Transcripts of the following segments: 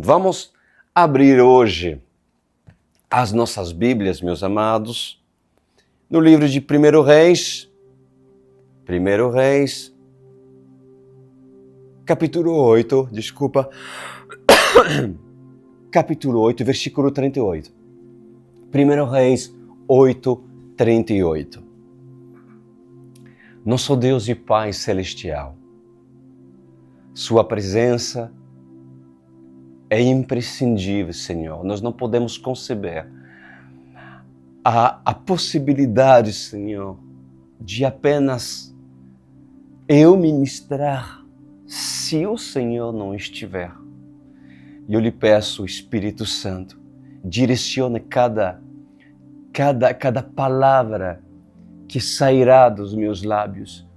Vamos abrir hoje as nossas Bíblias, meus amados, no livro de 1 Reis, capítulo 8, capítulo 8, versículo 38. 1 Reis 8, 38. Nosso Deus e Pai Celestial, Sua presença é imprescindível, Senhor. Nós não podemos conceber a possibilidade, Senhor, de apenas eu ministrar se o Senhor não estiver. E eu lhe peço, Espírito Santo, direcione cada palavra que sairá dos meus lábios,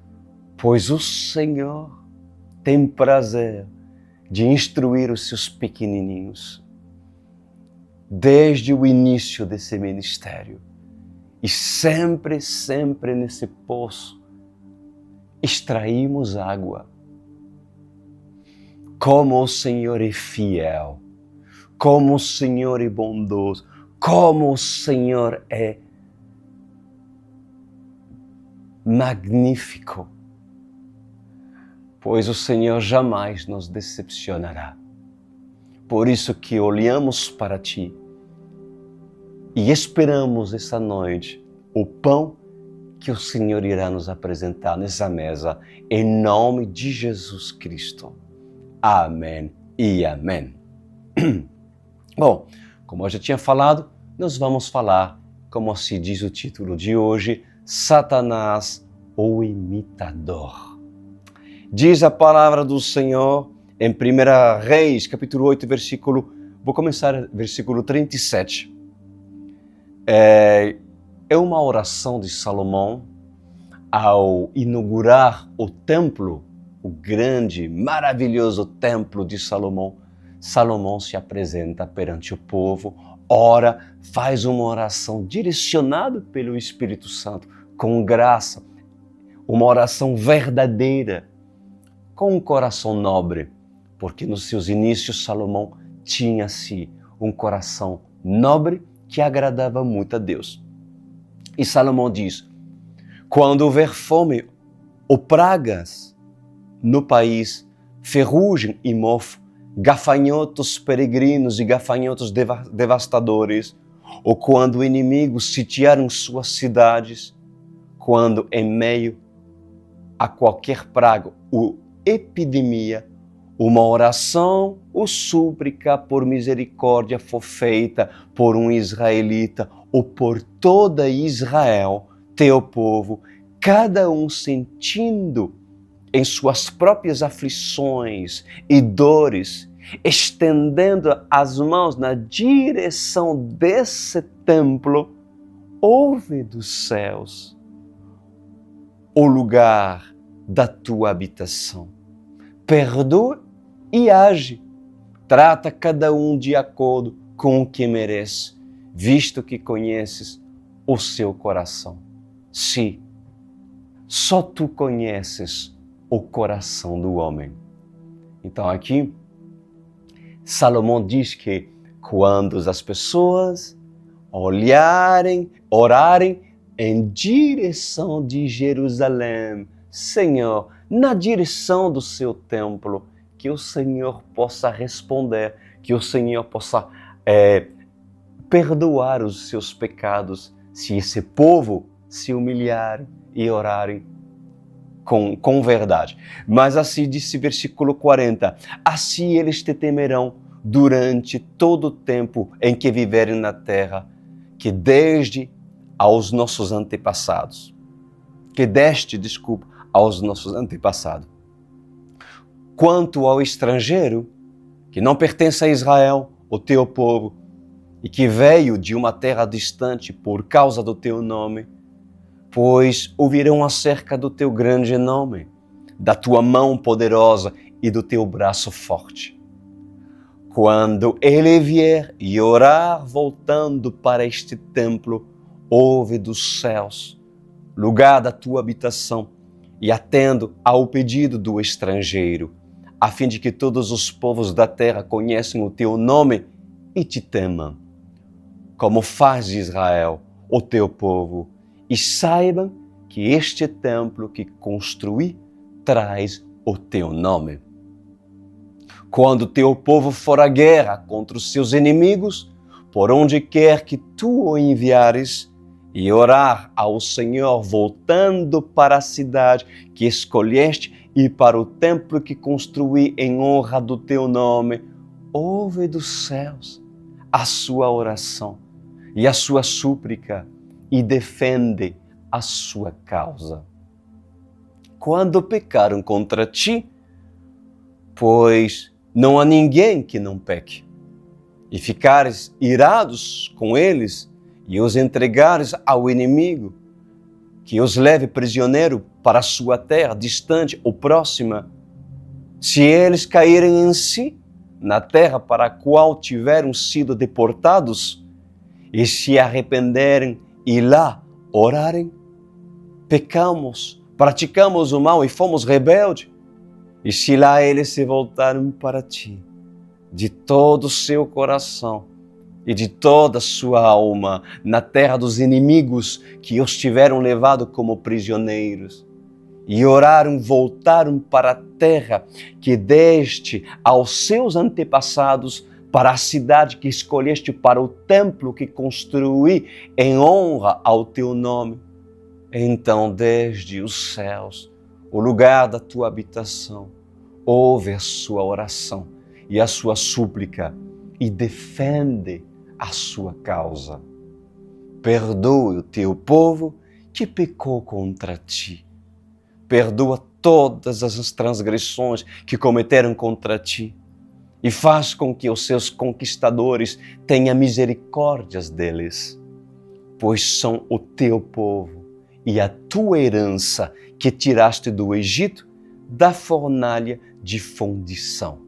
pois o Senhor tem prazer de instruir os seus pequenininhos desde o início desse ministério. E sempre nesse poço extraímos água. Como o Senhor é fiel, como o Senhor é bondoso, como o Senhor é magnífico, pois o Senhor jamais nos decepcionará. Por isso que olhamos para Ti e esperamos essa noite o pão que o Senhor irá nos apresentar nessa mesa, em nome de Jesus Cristo. Amém e amém. Bom, como eu já tinha falado, nós vamos falar, como se diz o título de hoje, Satanás, o imitador. Diz a palavra do Senhor em 1 Reis, capítulo 8, vou começar versículo 37. É uma oração de Salomão ao inaugurar o templo, o grande, maravilhoso templo de Salomão. Salomão se apresenta perante o povo, ora, faz uma oração direcionada pelo Espírito Santo, com graça, uma oração verdadeira, com um coração nobre, porque nos seus inícios Salomão tinha-se um coração nobre que agradava muito a Deus. E Salomão diz: quando houver fome ou pragas no país, ferrugem e mofo, gafanhotos peregrinos e gafanhotos devastadores, ou quando inimigos sitiaram suas cidades, quando em meio a qualquer praga ou epidemia, uma oração ou súplica por misericórdia for feita por um israelita ou por toda Israel, teu povo, cada um sentindo em suas próprias aflições e dores, estendendo as mãos na direção desse templo, ouve dos céus o lugar da tua habitação. Perdoa e age. Trata cada um de acordo com o que merece, visto que conheces o seu coração. Sim, só tu conheces o coração do homem. Então aqui, Salomão diz que quando as pessoas orarem em direção de Jerusalém, Senhor, na direção do seu templo, que o Senhor possa responder, que o Senhor possa perdoar os seus pecados, se esse povo se humilhar e orarem com verdade. Mas assim disse versículo 40, assim eles te temerão durante todo o tempo em que viverem na terra, que deste aos nossos antepassados. Quanto ao estrangeiro, que não pertence a Israel, o teu povo, e que veio de uma terra distante por causa do teu nome, pois ouvirão acerca do teu grande nome, da tua mão poderosa e do teu braço forte. Quando ele vier e orar voltando para este templo, ouve dos céus, lugar da tua habitação, e atendo ao pedido do estrangeiro, a fim de que todos os povos da terra conheçam o teu nome e te temam, como faz Israel, o teu povo, e saibam que este templo que construí traz o teu nome. Quando teu povo for à guerra contra os seus inimigos, por onde quer que tu o enviares, e orar ao Senhor voltando para a cidade que escolheste e para o templo que construí em honra do teu nome, ouve dos céus a sua oração e a sua súplica e defende a sua causa. Quando pecaram contra ti, pois não há ninguém que não peque, e ficares irados com eles e os entregares ao inimigo, que os leve prisioneiro para a sua terra, distante ou próxima, se eles caírem em si, na terra para a qual tiveram sido deportados, e se arrependerem e lá orarem, pecamos, praticamos o mal e fomos rebeldes, e se lá eles se voltaram para ti, de todo o seu coração e de toda a sua alma, na terra dos inimigos que os tiveram levado como prisioneiros, e oraram, voltaram para a terra que deste aos seus antepassados, para a cidade que escolheste, para o templo que construí em honra ao teu nome. Então, desde os céus, o lugar da tua habitação, ouve a sua oração e a sua súplica e defende a sua causa. Perdoe o teu povo que pecou contra ti. Perdoa todas as transgressões que cometeram contra ti e faz com que os seus conquistadores tenham misericórdias deles, pois são o teu povo e a tua herança que tiraste do Egito, da fornalha de fundição.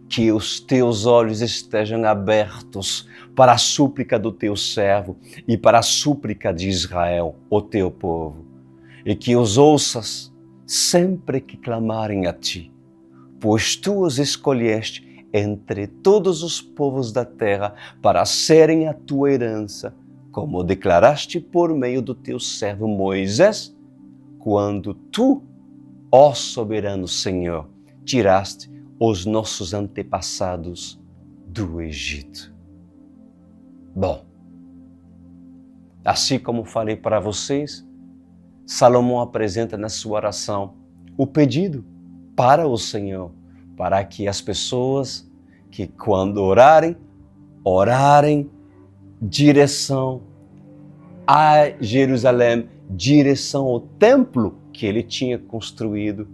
Que os teus olhos estejam abertos para a súplica do teu servo e para a súplica de Israel, o teu povo, e que os ouças sempre que clamarem a ti, pois tu os escolheste entre todos os povos da terra para serem a tua herança, como declaraste por meio do teu servo Moisés, quando tu, ó soberano Senhor, tiraste os nossos antepassados do Egito. Bom, assim como falei para vocês, Salomão apresenta na sua oração o pedido para o Senhor, para que as pessoas que quando orarem direção a Jerusalém, direção ao templo que ele tinha construído.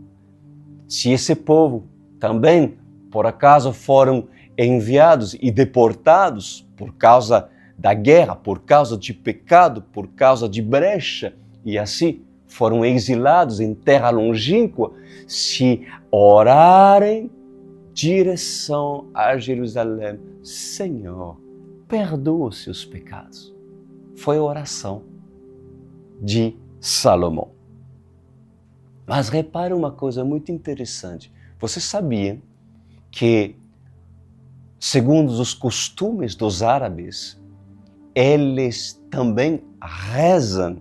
Se esse povo também, por acaso, foram enviados e deportados por causa da guerra, por causa de pecado, por causa de brecha, e assim foram exilados em terra longínqua, se orarem direção a Jerusalém, Senhor, perdoa os seus pecados. Foi a oração de Salomão. Mas repare uma coisa muito interessante. Você sabia que, segundo os costumes dos árabes, eles também rezam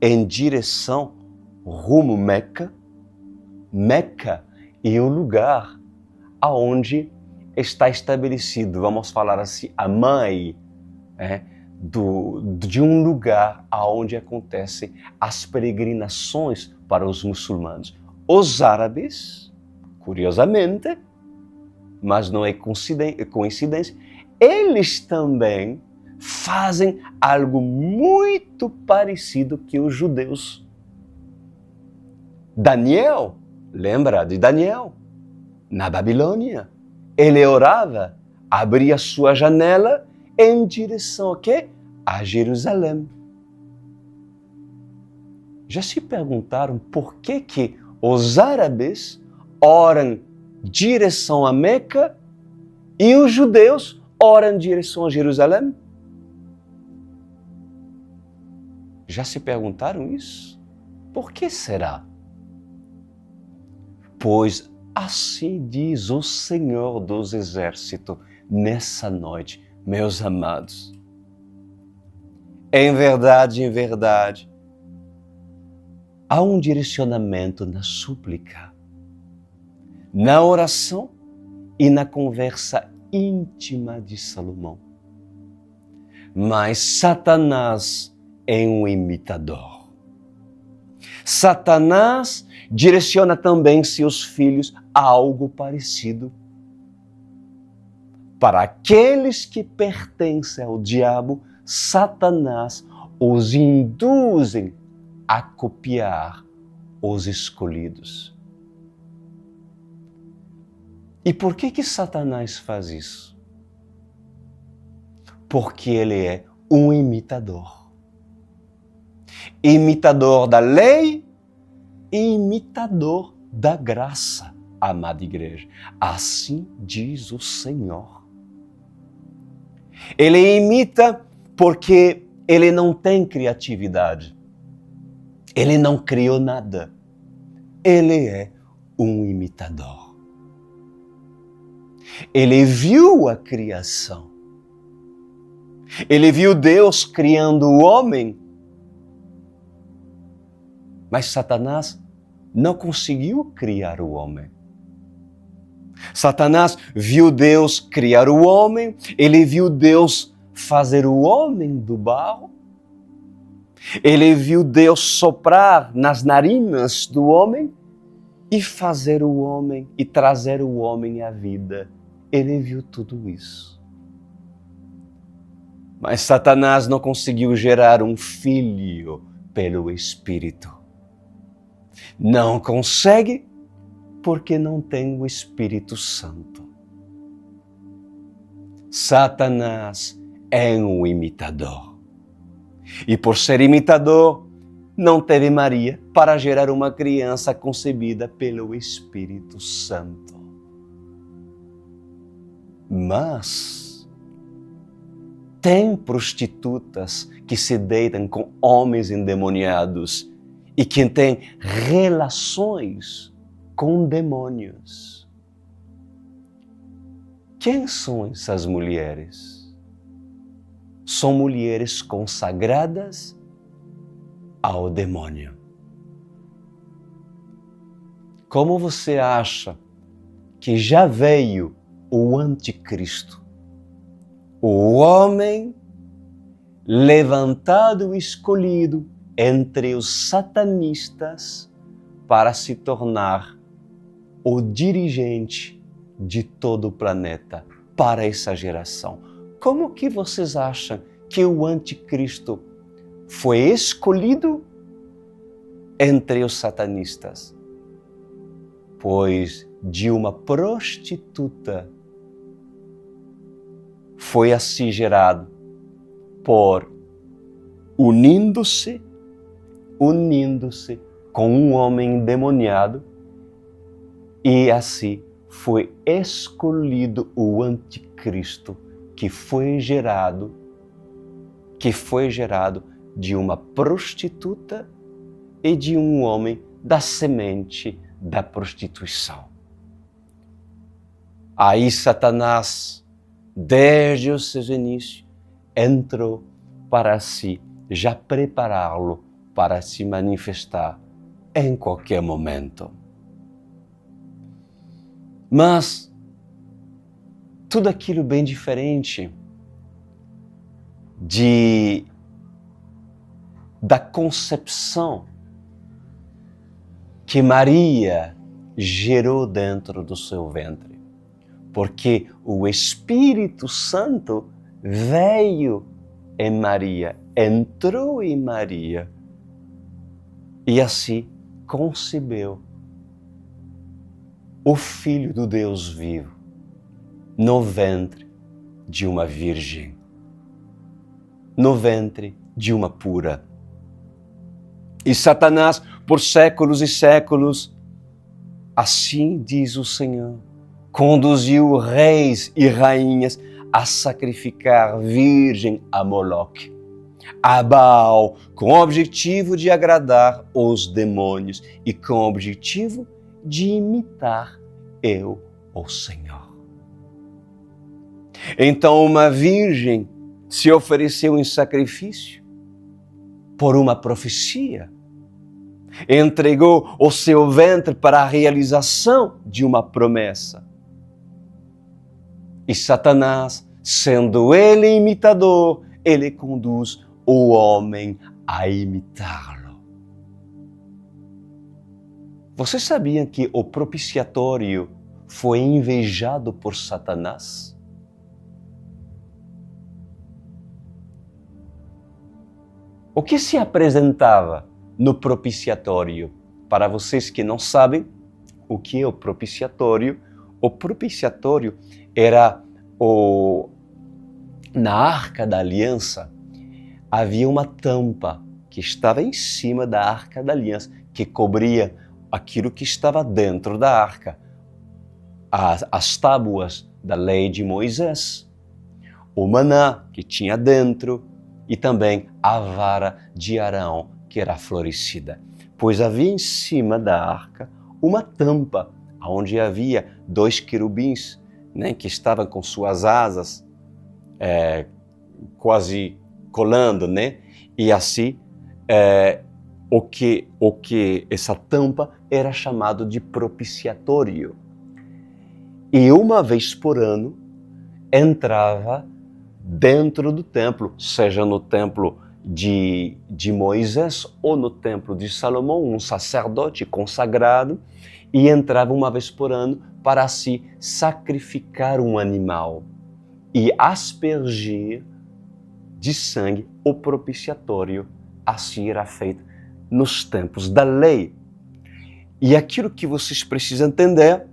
em direção rumo Meca? Meca é o lugar aonde está estabelecido, vamos falar assim, a mãe de um lugar aonde acontecem as peregrinações para os muçulmanos. Os árabes, curiosamente, mas não é coincidência, eles também fazem algo muito parecido que os judeus. Daniel, lembra de Daniel? Na Babilônia, ele orava, abria sua janela em direção a quê? A Jerusalém. Já se perguntaram por que os árabes oram direção a Meca e os judeus oram direção a Jerusalém? Já se perguntaram isso? Por que será? Pois assim diz o Senhor dos Exércitos nessa noite, meus amados. Em verdade, há um direcionamento na súplica, na oração e na conversa íntima de Salomão. Mas Satanás é um imitador. Satanás direciona também seus filhos a algo parecido. Para aqueles que pertencem ao diabo, Satanás os induzem a copiar os escolhidos. E por que Satanás faz isso? Porque ele é um imitador. Imitador da lei e imitador da graça, amada igreja. Assim diz o Senhor. Ele imita porque ele não tem criatividade. Ele não criou nada. Ele é um imitador. Ele viu a criação. Ele viu Deus criando o homem. Mas Satanás não conseguiu criar o homem. Satanás viu Deus criar o homem, ele viu Deus fazer o homem do barro, ele viu Deus soprar nas narinas do homem e fazer o homem e trazer o homem à vida. Ele viu tudo isso. Mas Satanás não conseguiu gerar um filho pelo Espírito. Não consegue porque não tem o Espírito Santo. Satanás é um imitador. E por ser imitador, não teve Maria para gerar uma criança concebida pelo Espírito Santo. Mas tem prostitutas que se deitam com homens endemoniados e que têm relações com demônios. Quem são essas mulheres? São mulheres consagradas ao demônio. Como você acha que já veio o anticristo? O homem levantado e escolhido entre os satanistas para se tornar o dirigente de todo o planeta para essa geração. Como que vocês acham que o anticristo foi escolhido entre os satanistas? Pois de uma prostituta foi assim gerado por unindo-se com um homem endemoniado, e assim foi escolhido o anticristo que foi gerado de uma prostituta e de um homem da semente da prostituição. Aí Satanás, desde os seus inícios, entrou para si já prepará-lo para se manifestar em qualquer momento. Mas tudo aquilo bem diferente da concepção que Maria gerou dentro do seu ventre. Porque o Espírito Santo veio em Maria, entrou em Maria e assim concebeu o Filho do Deus vivo no ventre de uma virgem, no ventre de uma pura. E Satanás, por séculos e séculos, assim diz o Senhor, conduziu reis e rainhas a sacrificar virgem a Moloque, a Baal, com o objetivo de agradar os demônios e com o objetivo de imitar eu, o Senhor. Então uma virgem se ofereceu em sacrifício por uma profecia. Entregou o seu ventre para a realização de uma promessa. E Satanás, sendo ele imitador, ele conduz o homem a imitá-lo. Vocês sabiam que o propiciatório foi invejado por Satanás? O que se apresentava no propiciatório? Para vocês que não sabem o que é o propiciatório era na Arca da Aliança, havia uma tampa que estava em cima da Arca da Aliança, que cobria aquilo que estava dentro da arca, as tábuas da lei de Moisés, o maná que tinha dentro e também a vara de Arão que era florescida. Pois havia em cima da arca uma tampa, onde havia 2 querubins, né, que estavam com suas asas quase colando, né? E assim, o que essa tampa era chamado de propiciatório. E uma vez por ano entrava dentro do templo, seja no templo de Moisés ou no templo de Salomão, um sacerdote consagrado, e entrava uma vez por ano para se sacrificar um animal e aspergir de sangue o propiciatório. Assim era feito nos tempos da lei. E aquilo que vocês precisam entender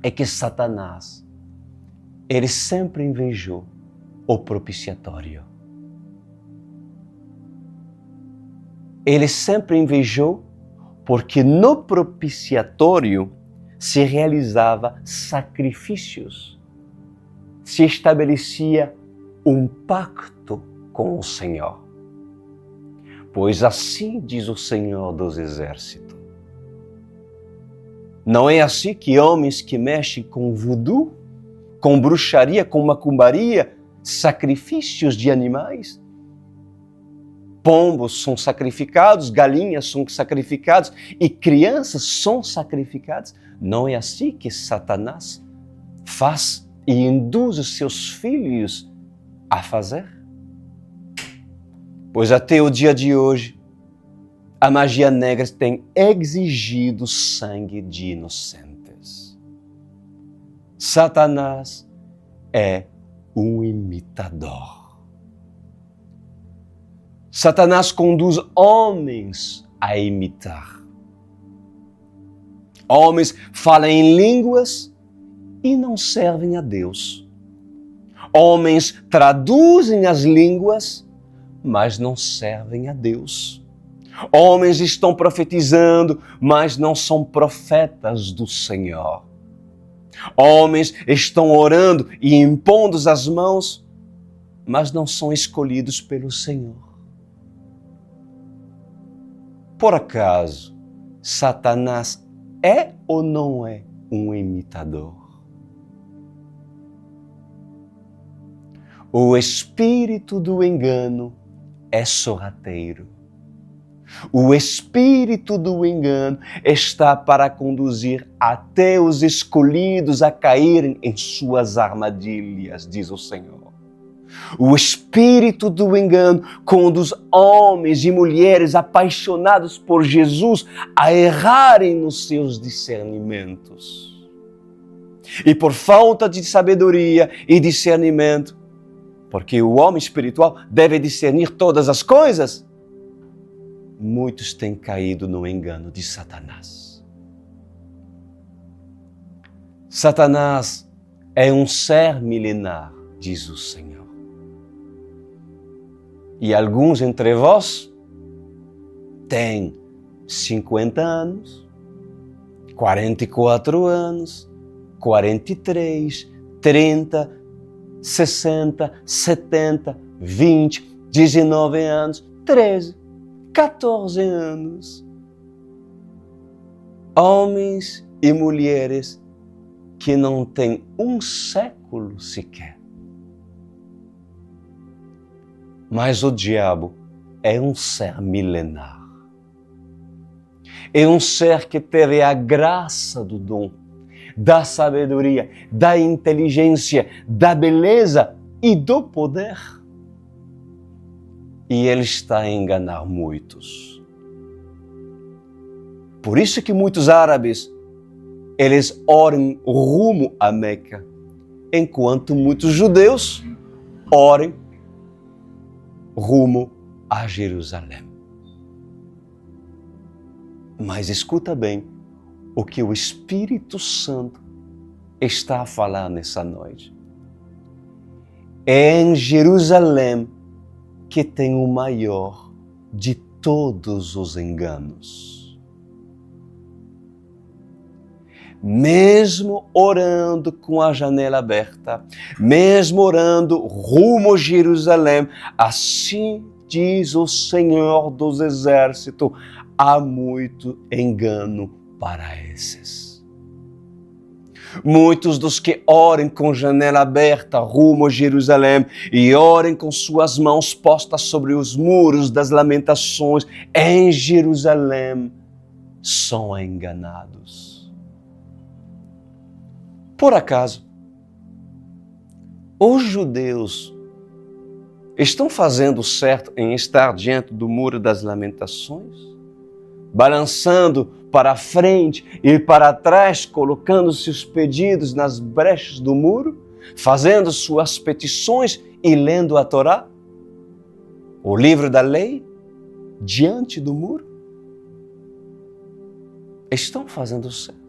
é que Satanás, ele sempre invejou o propiciatório. Ele sempre invejou porque no propiciatório se realizava sacrifícios, se estabelecia um pacto com o Senhor. Pois assim diz o Senhor dos Exércitos. Não é assim que homens que mexem com voodoo, com bruxaria, com macumbaria, sacrifícios de animais, pombos são sacrificados, galinhas são sacrificadas e crianças são sacrificadas. Não é assim que Satanás faz e induz os seus filhos a fazer? Pois até o dia de hoje, a magia negra tem exigido sangue de inocentes. Satanás é um imitador. Satanás conduz homens a imitar. Homens falam em línguas e não servem a Deus. Homens traduzem as línguas, mas não servem a Deus. Homens estão profetizando, mas não são profetas do Senhor. Homens estão orando e impondo as mãos, mas não são escolhidos pelo Senhor. Por acaso, Satanás é ou não é um imitador? O espírito do engano é sorrateiro. O espírito do engano está para conduzir até os escolhidos a caírem em suas armadilhas, diz o Senhor. O espírito do engano conduz homens e mulheres apaixonados por Jesus a errarem nos seus discernimentos. E por falta de sabedoria e discernimento, porque o homem espiritual deve discernir todas as coisas, muitos têm caído no engano de Satanás. Satanás é um ser milenar, diz o Senhor. E alguns entre vós têm 50 anos, 44 anos, 43, 30, 60, 70, 20, 19 anos, 13, 14 anos. Homens e mulheres que não têm um século sequer. Mas o diabo é um ser milenar. É um ser que teve a graça do dom, da sabedoria, da inteligência, da beleza e do poder. E ele está a enganar muitos. Por isso que muitos árabes, eles oram rumo a Meca, enquanto muitos judeus oram rumo a Jerusalém. Mas escuta bem o que o Espírito Santo está a falar nessa noite. É em Jerusalém que tem o maior de todos os enganos. Mesmo orando com a janela aberta, mesmo orando rumo a Jerusalém, assim diz o Senhor dos Exércitos, há muito engano para esses. Muitos dos que orem com janela aberta rumo a Jerusalém e orem com suas mãos postas sobre os muros das lamentações em Jerusalém são enganados. Por acaso, os judeus estão fazendo certo em estar diante do muro das lamentações? Balançando para frente e para trás, colocando seus pedidos nas brechas do muro, fazendo suas petições e lendo a Torá, o livro da lei, diante do muro? Estão fazendo certo.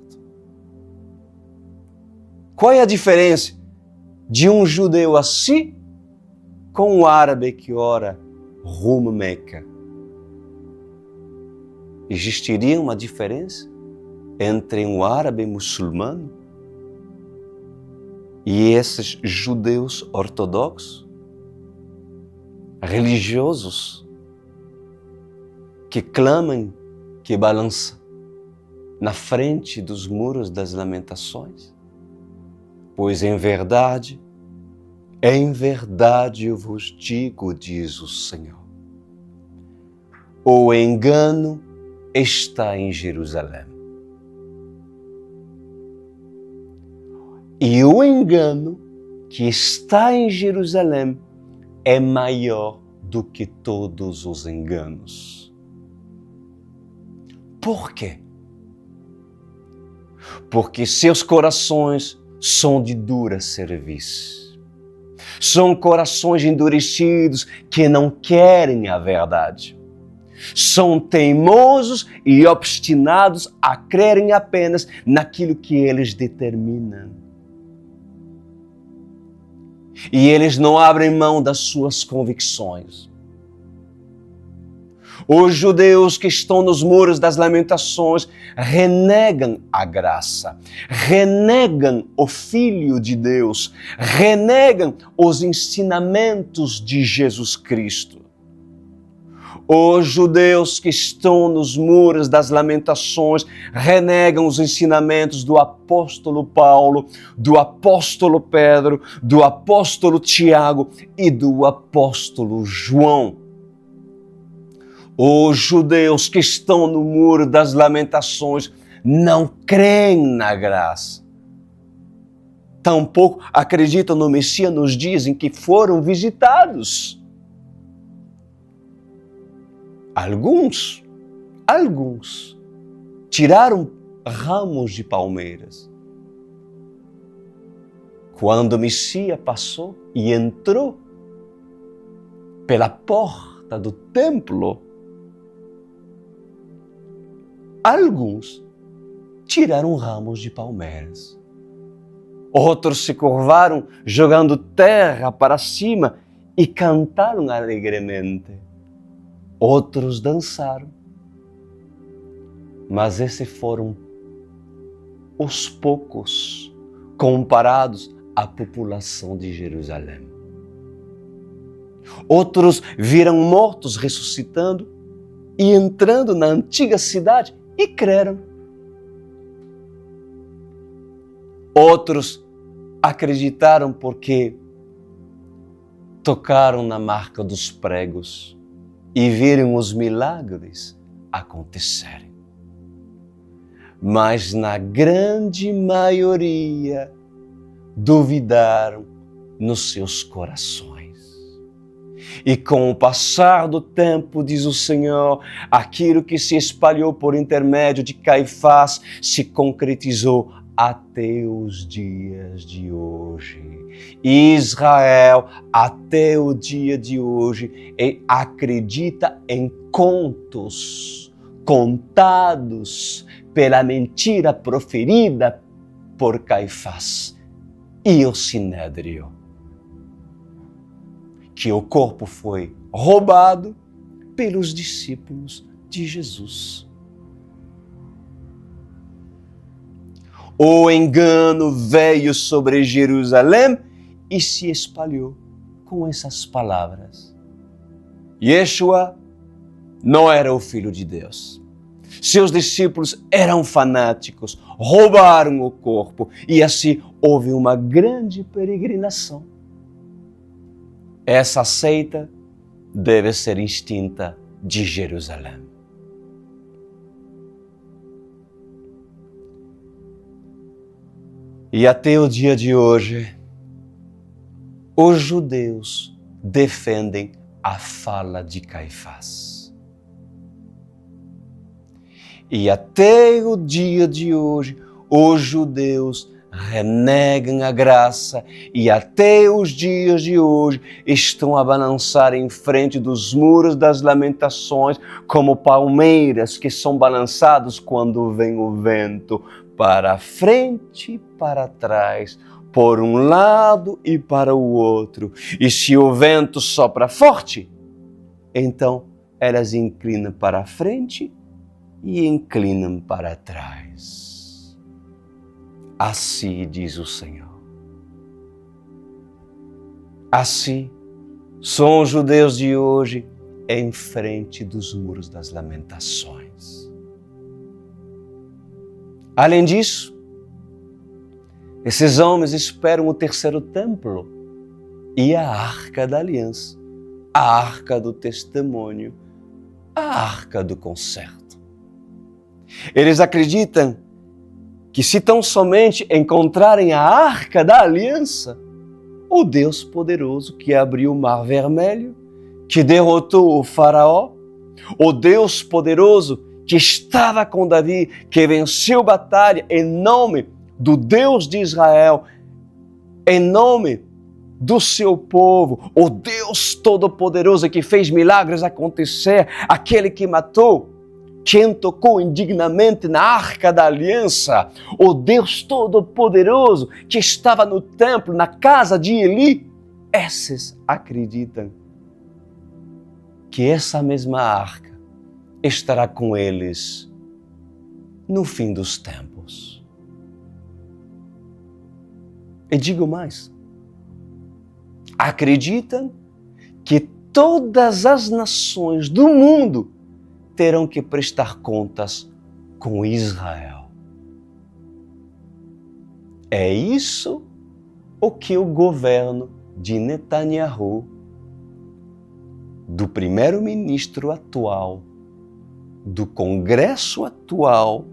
Qual é a diferença de um judeu assim com um árabe que ora rumo a Meca? Existiria uma diferença entre um árabe muçulmano e esses judeus ortodoxos, religiosos, que clamam, que balançam na frente dos muros das lamentações? Pois em verdade eu vos digo, diz o Senhor, o engano está em Jerusalém. E o engano que está em Jerusalém é maior do que todos os enganos. Por quê? Porque seus corações são de dura cerviz. São corações endurecidos que não querem a verdade. São teimosos e obstinados a crerem apenas naquilo que eles determinam. E eles não abrem mão das suas convicções. Os judeus que estão nos muros das lamentações renegam a graça, renegam o Filho de Deus, renegam os ensinamentos de Jesus Cristo. Os judeus que estão nos muros das lamentações renegam os ensinamentos do apóstolo Paulo, do apóstolo Pedro, do apóstolo Tiago e do apóstolo João. Os judeus que estão no muro das lamentações não creem na graça. Tampouco acreditam no Messias nos dias em que foram visitados. Alguns tiraram ramos de palmeiras. Quando o Messias passou e entrou pela porta do templo, alguns tiraram ramos de palmeiras. Outros se curvaram, jogando terra para cima e cantaram alegremente. Outros dançaram. Mas esses foram os poucos comparados à população de Jerusalém. Outros viram mortos ressuscitando e entrando na antiga cidade e creram. Outros acreditaram porque tocaram na marca dos pregos e viram os milagres acontecerem. Mas na grande maioria duvidaram nos seus corações. E com o passar do tempo, diz o Senhor, aquilo que se espalhou por intermédio de Caifás se concretizou até os dias de hoje. Israel, até o dia de hoje, acredita em contos contados pela mentira proferida por Caifás e o Sinédrio, que o corpo foi roubado pelos discípulos de Jesus. O engano veio sobre Jerusalém e se espalhou com essas palavras. Yeshua não era o Filho de Deus. Seus discípulos eram fanáticos, roubaram o corpo e assim houve uma grande peregrinação. Essa seita deve ser extinta de Jerusalém. E até o dia de hoje, os judeus defendem a fala de Caifás. E até o dia de hoje, os judeus renegam a graça e até os dias de hoje estão a balançar em frente dos muros das lamentações como palmeiras que são balançados quando vem o vento, para frente e para trás, por um lado e para o outro. E se o vento sopra forte, então elas inclinam para frente e inclinam para trás. Assim diz o Senhor. Assim são os judeus de hoje em frente dos muros das lamentações. Além disso, esses homens esperam o terceiro templo e a Arca da Aliança, a Arca do Testemunho, a Arca do Concerto. Eles acreditam que se tão somente encontrarem a Arca da Aliança, o Deus poderoso que abriu o Mar Vermelho, que derrotou o faraó, o Deus poderoso que estava com Davi, que venceu batalha em nome do Deus de Israel, em nome do seu povo, o Deus Todo-Poderoso que fez milagres acontecer, aquele que matou quem tocou indignamente na Arca da Aliança, o Deus Todo-Poderoso que estava no templo, na casa de Eli, esses acreditam que essa mesma arca estará com eles no fim dos tempos. E digo mais, acreditam que todas as nações do mundo terão que prestar contas com Israel. É isso o que o governo de Netanyahu, do primeiro-ministro atual, do Congresso atual,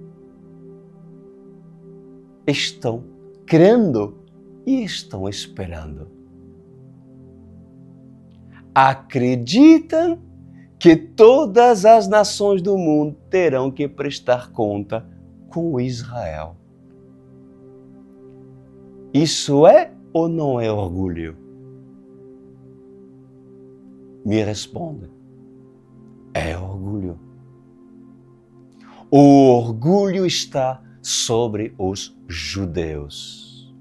estão crendo e estão esperando. Acreditam que todas as nações do mundo terão que prestar conta com Israel. Isso é ou não é orgulho? Me responda. É orgulho. O orgulho está sobre os judeus.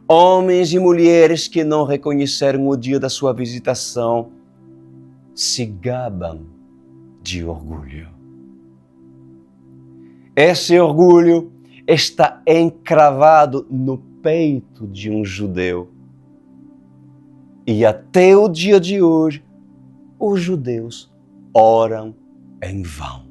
Homens e mulheres que não reconheceram o dia da sua visitação se gabam de orgulho. Esse orgulho está encravado no peito de um judeu. E até o dia de hoje, os judeus oram em vão.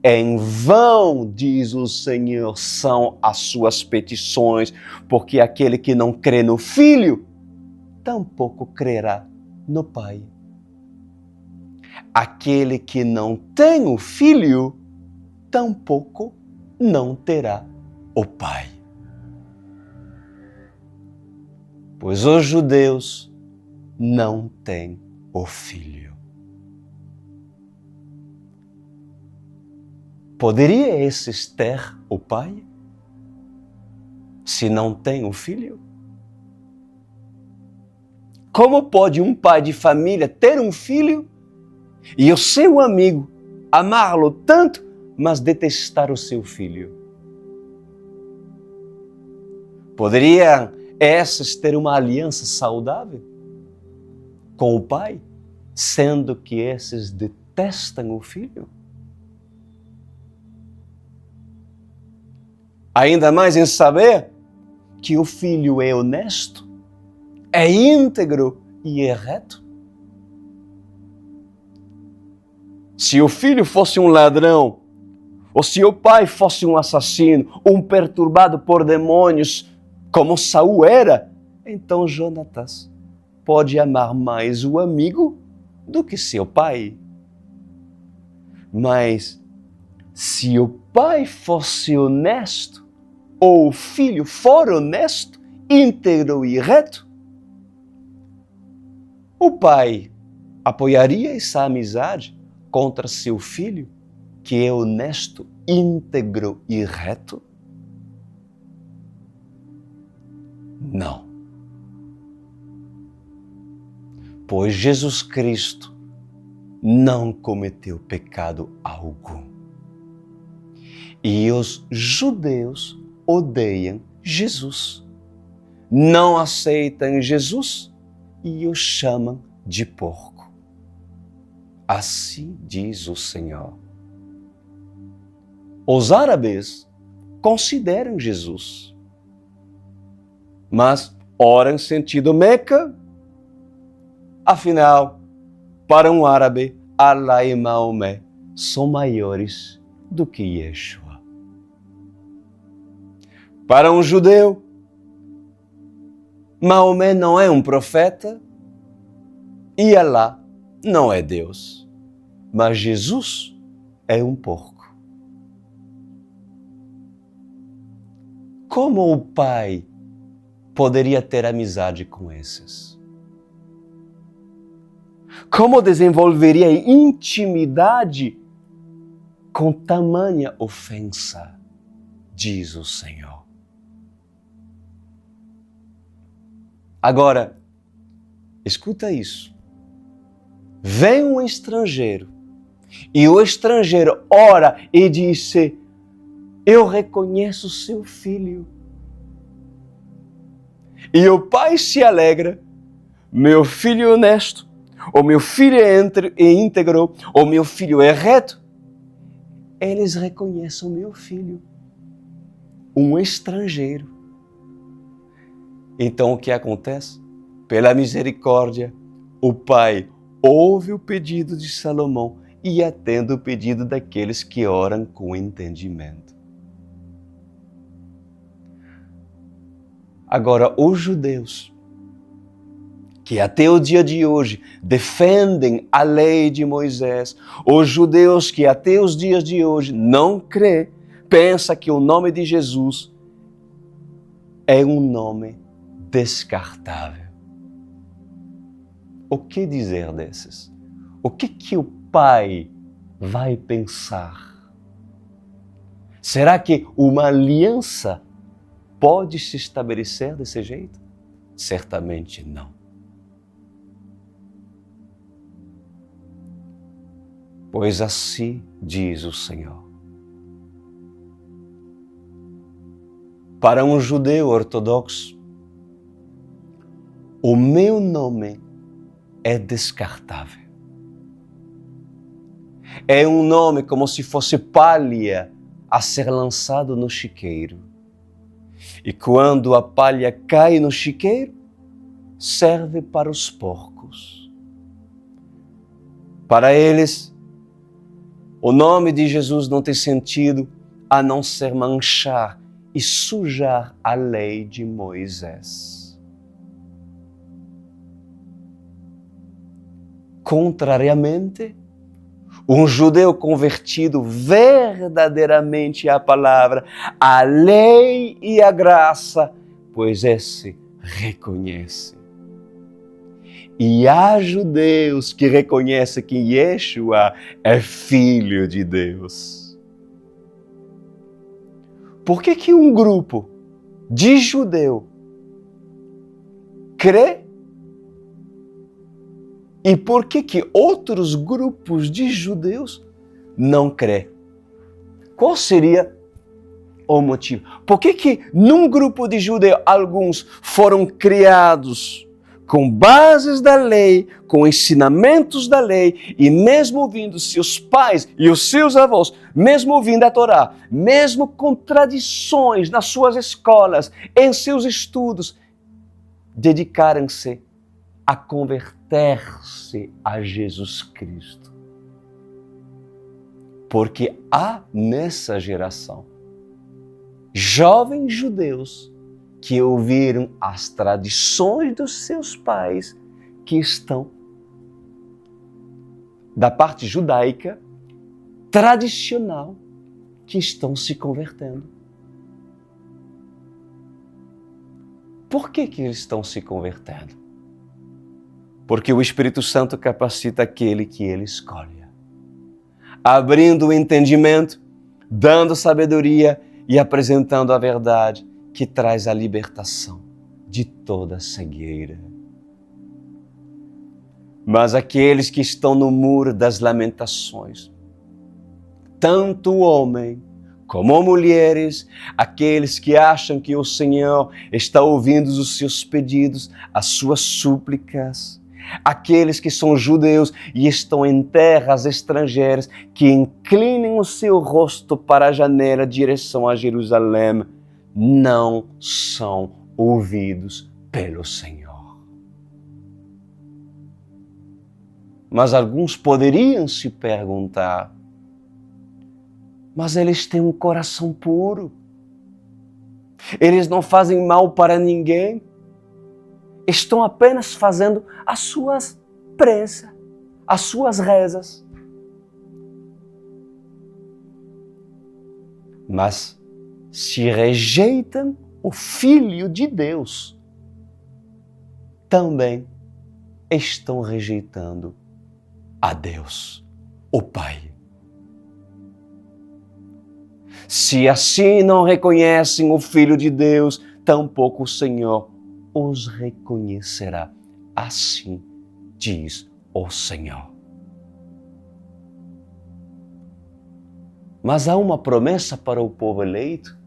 Em vão, diz o Senhor, são as suas petições, porque aquele que não crê no Filho, tampouco crerá no Pai. Aquele que não tem o Filho, tampouco não terá o Pai. Pois os judeus não têm o Filho. Poderia esses ter o Pai se não tem o Filho? Como pode um pai de família ter um filho e o seu amigo amá-lo tanto, mas detestar o seu filho? Poderiam esses ter uma aliança saudável com o pai, sendo que esses detestam o filho? Ainda mais em saber que o filho é honesto, é íntegro e é reto. Se o filho fosse um ladrão, ou se o pai fosse um assassino, um perturbado por demônios, como Saul era, então Jonatas pode amar mais o amigo do que seu pai. Mas se o pai fosse honesto, ou o filho for honesto, íntegro e reto, o pai apoiaria essa amizade contra seu filho, que é honesto, íntegro e reto? Não. Pois Jesus Cristo não cometeu pecado algum. E os judeus odeiam Jesus. Não aceitam Jesus e o chamam de porco. Assim diz o Senhor. Os árabes consideram Jesus, mas ora em sentido Meca. Afinal, para um árabe, Allah e Maomé são maiores do que Yeshua. Para um judeu, Maomé não é um profeta e Allah não é Deus, mas Jesus é um porco. Como o pai poderia ter amizade com esses? Como desenvolveria intimidade com tamanha ofensa, diz o Senhor. Agora, escuta isso. Vem um estrangeiro e o estrangeiro ora e disse: eu reconheço seu filho. E o pai se alegra: meu filho é honesto, o meu filho é íntegro, o meu filho é reto. Eles reconhecem o meu filho, um estrangeiro. Então o que acontece? Pela misericórdia, o pai ouve o pedido de Salomão e atende o pedido daqueles que oram com entendimento. Agora, os judeus, que até o dia de hoje defendem a lei de Moisés, os judeus que até os dias de hoje não crê, pensa que o nome de Jesus é um nome descartável. O que dizer desses? O que o pai vai pensar? Será que uma aliança pode se estabelecer desse jeito? Certamente não. Pois assim diz o Senhor. Para um judeu ortodoxo, o meu nome é descartável. É um nome como se fosse palha a ser lançado no chiqueiro. E quando a palha cai no chiqueiro, serve para os porcos. Para eles, O nome de Jesus não tem sentido a não ser manchar e sujar a lei de Moisés. Contrariamente, um judeu convertido verdadeiramente à palavra, à lei e à graça, pois esse reconhece. E há judeus que reconhecem que Yeshua é Filho de Deus. Por que um grupo de judeu crê? E por que outros grupos de judeus não crê? Qual seria o motivo? Por que num grupo de judeus alguns foram criados com bases da lei, com ensinamentos da lei, e mesmo ouvindo seus pais e os seus avós, mesmo ouvindo a Torá, mesmo com tradições nas suas escolas, em seus estudos, dedicaram-se a converter-se a Jesus Cristo? Porque há nessa geração jovens judeus que ouviram as tradições dos seus pais, que estão da parte judaica tradicional, que estão se convertendo. Por que eles estão se convertendo? Porque o Espírito Santo capacita aquele que ele escolhe, abrindo o entendimento, dando sabedoria e apresentando a verdade que traz a libertação de toda cegueira. Mas aqueles que estão no muro das lamentações, tanto o homem como mulheres, aqueles que acham que o Senhor está ouvindo os seus pedidos, as suas súplicas, aqueles que são judeus e estão em terras estrangeiras, que inclinem o seu rosto para a janela em direção a Jerusalém, não são ouvidos pelo Senhor. Mas alguns poderiam se perguntar: mas eles têm um coração puro, eles não fazem mal para ninguém, estão apenas fazendo as suas prensas, as suas rezas. Mas se rejeitam o Filho de Deus, também estão rejeitando a Deus, o Pai. Se assim não reconhecem o Filho de Deus, tampouco o Senhor os reconhecerá. Assim diz o Senhor. Mas há uma promessa para o povo eleito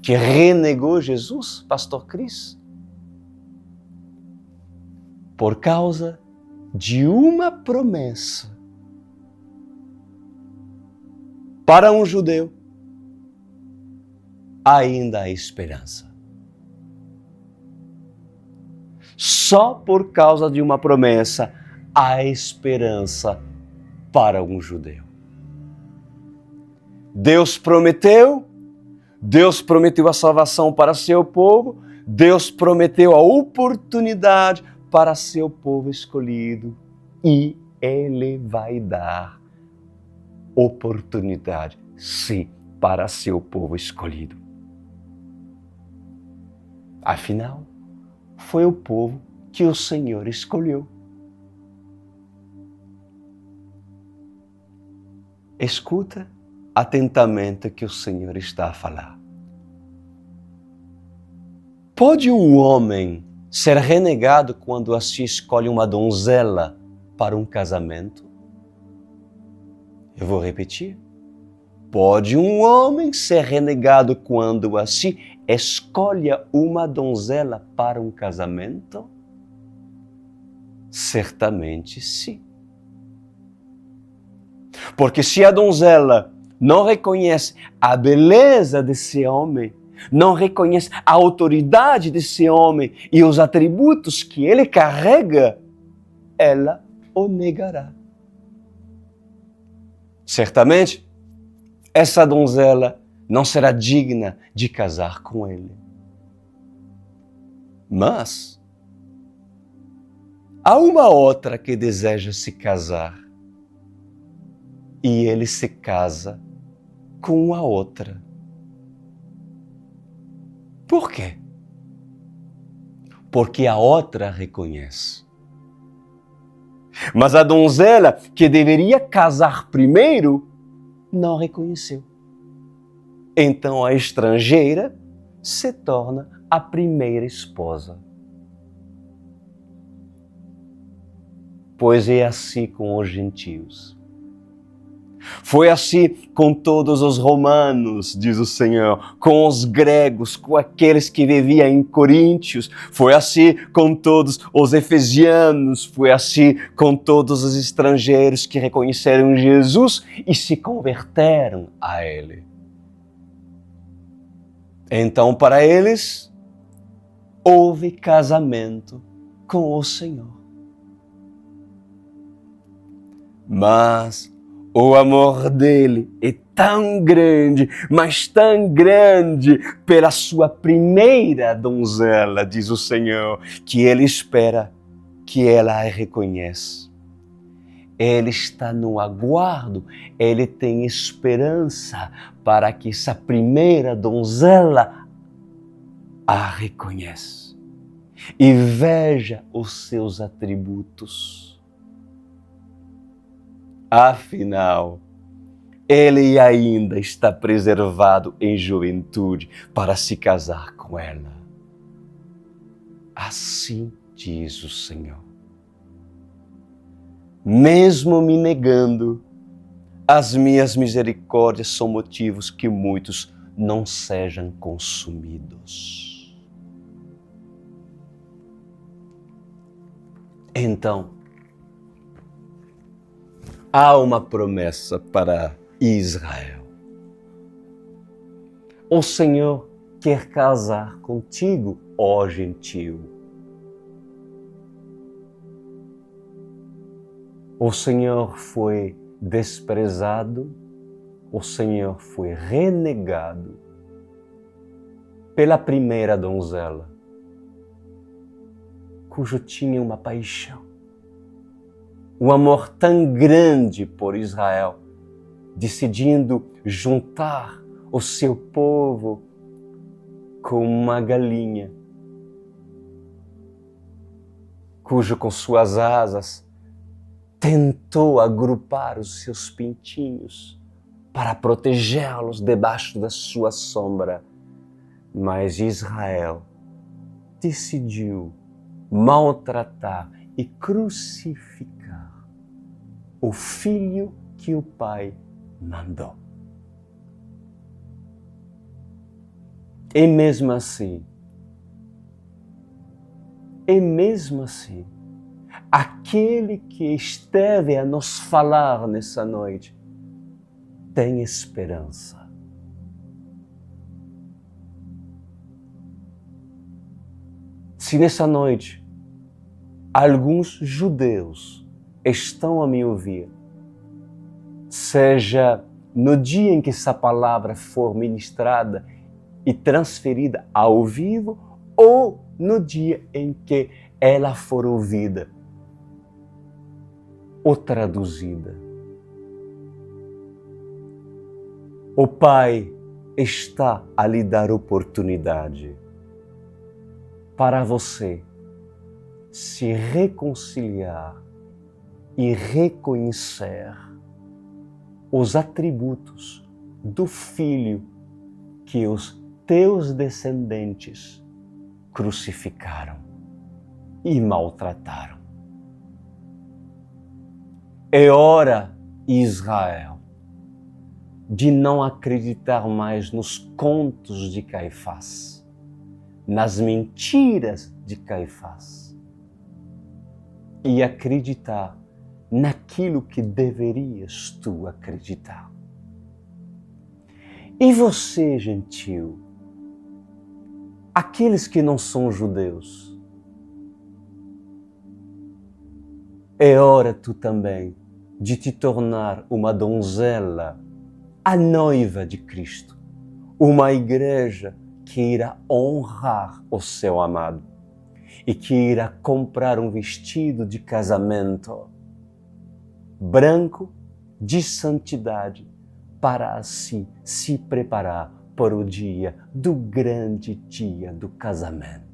que renegou Jesus, Pastor Cris, por causa de uma promessa. Para um judeu, ainda há esperança. Só por causa de uma promessa há esperança para um judeu. Deus prometeu a salvação para seu povo, Deus prometeu a oportunidade para seu povo escolhido e Ele vai dar oportunidade, sim, para seu povo escolhido. Afinal, foi o povo que o Senhor escolheu. Escuta atentamente o que o Senhor está a falar. Pode um homem ser renegado quando assim escolhe uma donzela para um casamento? Eu vou repetir. Pode um homem ser renegado quando assim escolhe uma donzela para um casamento? Certamente sim. Porque se a donzela não reconhece a beleza desse homem, não reconhece a autoridade desse homem e os atributos que ele carrega, ela o negará. Certamente, essa donzela não será digna de casar com ele. Mas há uma outra que deseja se casar e ele se casa com a outra. Por quê? Porque a outra reconhece. Mas a donzela que deveria casar primeiro não reconheceu. Então a estrangeira se torna a primeira esposa. Pois é assim com os gentios. Foi assim com todos os romanos, diz o Senhor, com os gregos, com aqueles que viviam em Coríntios, foi assim com todos os efesianos, foi assim com todos os estrangeiros que reconheceram Jesus e se converteram a Ele. Então, para eles, houve casamento com o Senhor. Mas o amor dele é tão grande, mas tão grande pela sua primeira donzela, diz o Senhor, que ele espera que ela a reconheça. Ele está no aguardo, ele tem esperança para que essa primeira donzela a reconheça e veja os seus atributos. Afinal, ele ainda está preservado em juventude para se casar com ela. Assim diz o Senhor. Mesmo me negando, as minhas misericórdias são motivos que muitos não sejam consumidos. Então, há uma promessa para Israel. O Senhor quer casar contigo, ó gentio. O Senhor foi desprezado, o Senhor foi renegado pela primeira donzela, cujo tinha uma paixão, um amor tão grande por Israel, decidindo juntar o seu povo com uma galinha, cujo com suas asas tentou agrupar os seus pintinhos para protegê-los debaixo da sua sombra. Mas Israel decidiu maltratar e crucificar o filho que o pai mandou. E mesmo assim, aquele que esteve a nos falar nessa noite tem esperança. Se nessa noite alguns judeus estão a me ouvir, seja no dia em que essa palavra for ministrada e transferida ao vivo ou no dia em que ela for ouvida ou traduzida. O Pai está a lhe dar oportunidade para você se reconciliar e reconhecer os atributos do Filho que os teus descendentes crucificaram e maltrataram. É hora, Israel, de não acreditar mais nos contos de Caifás, nas mentiras de Caifás, e acreditar naquilo que deverias tu acreditar. E você, gentio, aqueles que não são judeus, é hora tu também de te tornar uma donzela, a noiva de Cristo, uma igreja que irá honrar o seu amado e que irá comprar um vestido de casamento branco de santidade para assim se preparar para o dia do grande dia do casamento.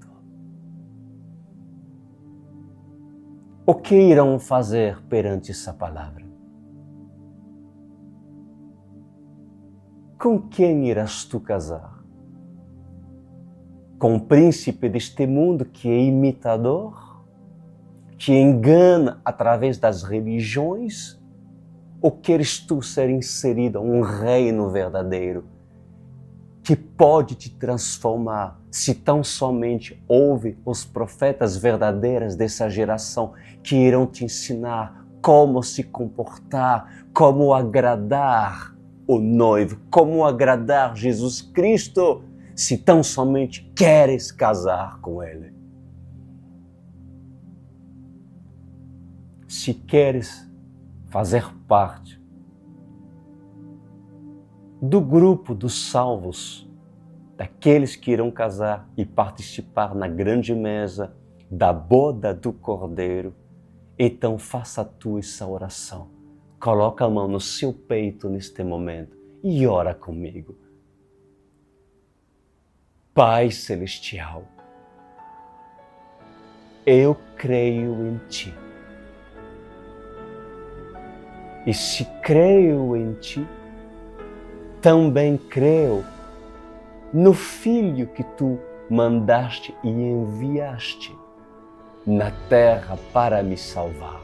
O que irão fazer perante essa palavra? Com quem irás tu casar? Com o príncipe deste mundo que é imitador, que engana através das religiões? Ou queres tu ser inserido a um reino verdadeiro que pode te transformar se tão somente ouve os profetas verdadeiros dessa geração que irão te ensinar como se comportar, como agradar o noivo, como agradar Jesus Cristo, se tão somente queres casar com Ele. Se queres fazer parte do grupo dos salvos, daqueles que irão casar e participar na grande mesa da boda do Cordeiro, então faça tu essa oração. Coloca a mão no seu peito neste momento e ora comigo. Pai Celestial, eu creio em Ti. E se creio em Ti, também creio no Filho que Tu mandaste e enviaste na terra para me salvar.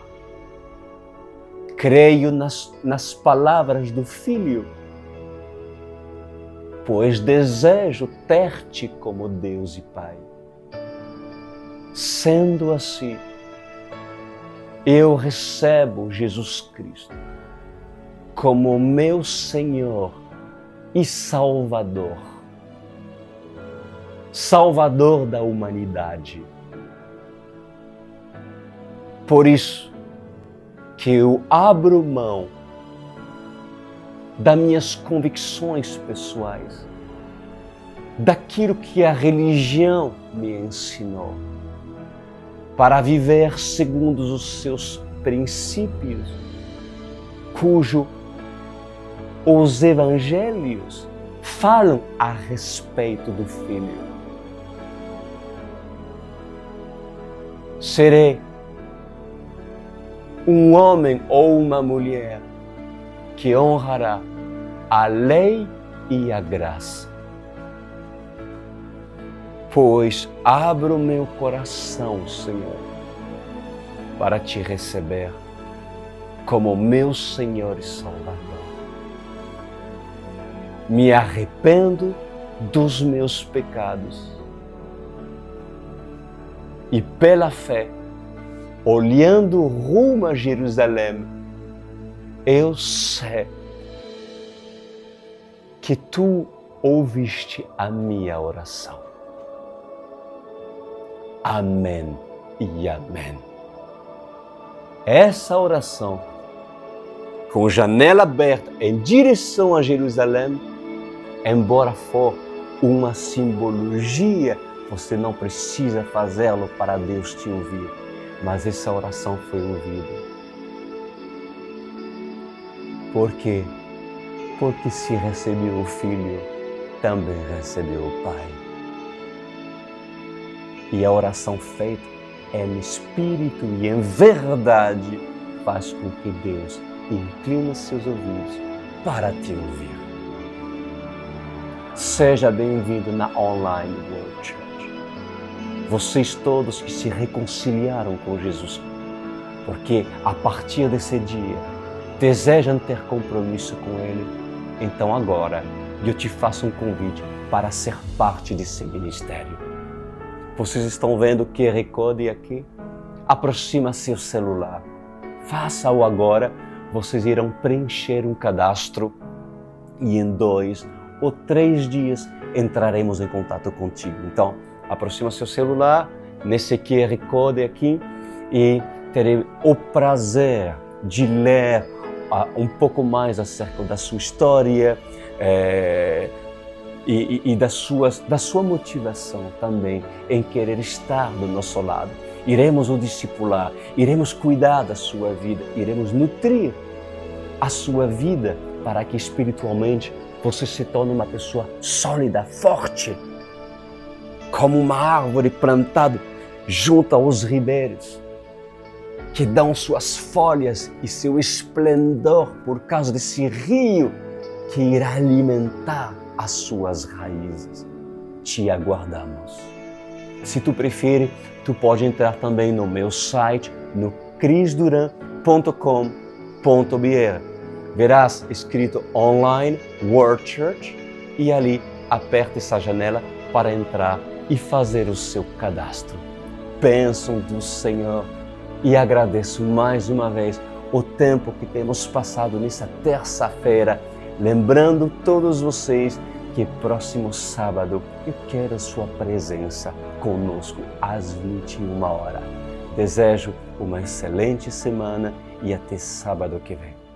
Creio nas palavras do Filho, pois desejo ter-te como Deus e Pai. Sendo assim, eu recebo Jesus Cristo como meu Senhor e Salvador, Salvador da humanidade. Por isso que eu abro mão das minhas convicções pessoais, daquilo que a religião me ensinou, para viver segundo os seus princípios, cujo os evangelhos falam a respeito do Filho. Serei um homem ou uma mulher que honrará a lei e a graça, pois abro meu coração, Senhor, para te receber como meu Senhor e Salvador. Me arrependo dos meus pecados e pela fé, olhando rumo a Jerusalém, eu sei que Tu ouviste a minha oração. Amém e amém. Essa oração, com janela aberta em direção a Jerusalém, embora for uma simbologia, você não precisa fazê-lo para Deus te ouvir, mas essa oração foi ouvida. Por quê? Porque se recebeu o Filho, também recebeu o Pai. E a oração feita em espírito e em verdade faz com que Deus incline seus ouvidos para te ouvir. Seja bem-vindo na Online World Church. Vocês todos que se reconciliaram com Jesus, porque a partir desse dia desejam ter compromisso com Ele, então agora eu te faço um convite para ser parte desse ministério. Vocês estão vendo o QR Code aqui? Aproxima seu celular. Faça-o agora. Vocês irão preencher um cadastro e em 2 ou 3 dias entraremos em contato contigo. Então, aproxima seu celular nesse QR Code aqui e terei o prazer de ler um pouco mais acerca da sua história e da sua motivação também em querer estar do nosso lado. Iremos o discipular, iremos cuidar da sua vida, iremos nutrir a sua vida para que espiritualmente você se torne uma pessoa sólida, forte, como uma árvore plantada junto aos ribeiros, que dão suas folhas e seu esplendor por causa desse rio que irá alimentar as suas raízes. Te aguardamos. Se tu prefere, tu pode entrar também no meu site, no crisduran.com.br. Verás escrito Online World Church e ali aperta essa janela para entrar e fazer o seu cadastro. Bênção do Senhor e agradeço mais uma vez o tempo que temos passado nessa terça-feira, lembrando todos vocês que próximo sábado eu quero a sua presença conosco às 21 horas. Desejo uma excelente semana e até sábado que vem.